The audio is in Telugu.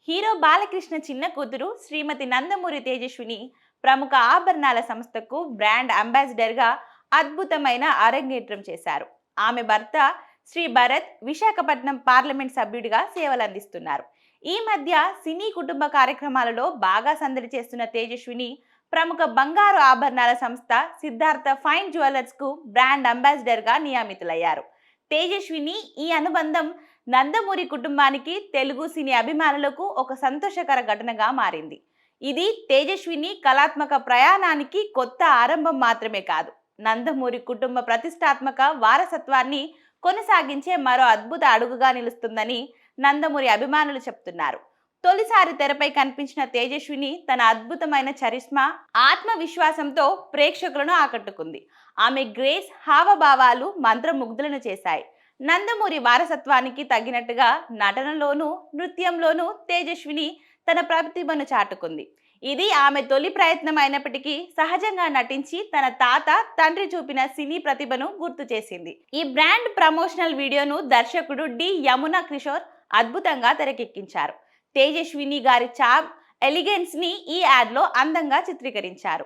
హీరో బాలకృష్ణ చిన్న కూతురు శ్రీమతి నందమూరి తేజస్విని ప్రముఖ ఆభరణాల సంస్థకు బ్రాండ్ అంబాసిడర్గా అద్భుతమైన అరంగేట్రం చేశారు. ఆమె భర్త శ్రీ భరత్ విశాఖపట్నం పార్లమెంట్ సభ్యుడిగా సేవలందిస్తున్నారు. ఈ మధ్య సినీ కుటుంబ కార్యక్రమాలలో బాగా సందడి చేస్తున్న తేజస్విని ప్రముఖ బంగారు ఆభరణాల సంస్థ సిద్ధార్థ ఫైన్ జ్యువెలర్స్కు బ్రాండ్ అంబాసిడర్గా నియమితులయ్యారు. తేజస్విని ఈ అనుబంధం నందమూరి కుటుంబానికి, తెలుగు సినీ అభిమానులకు ఒక సంతోషకర ఘటనగా మారింది. ఇది తేజస్విని కళాత్మక ప్రయాణానికి కొత్త ఆరంభం మాత్రమే కాదు, నందమూరి కుటుంబ ప్రతిష్టాత్మక వారసత్వాన్ని కొనసాగించే మరో అద్భుత అడుగుగా నిలుస్తుందని నందమూరి అభిమానులు చెప్తున్నారు. తొలిసారి తెరపై కనిపించిన తేజస్విని తన అద్భుతమైన చరిష్మా, ఆత్మవిశ్వాసంతో ప్రేక్షకులను ఆకట్టుకుంది. ఆమె గ్రేస్, హావభావాలు మంత్రముగ్ధులను చేశాయి. నందమూరి వారసత్వానికి తగినట్టుగా నటనలోనూ, నృత్యంలోనూ తేజస్విని తన ప్రతిభను చాటుకుంది. ఇది ఆమె తొలి ప్రయత్నం అయినప్పటికీ సహజంగా నటించి తన తాత, తండ్రి చూపిన సినీ ప్రతిభను గుర్తు చేసింది. ఈ బ్రాండ్ ప్రమోషనల్ వీడియోను దర్శకుడు డి యమునా కిషోర్ అద్భుతంగా తెరకెక్కించారు. తేజస్విని గారి చార్మ్, ఎలిగెన్స్ ని ఈ యాడ్ లో అందంగా చిత్రీకరించారు.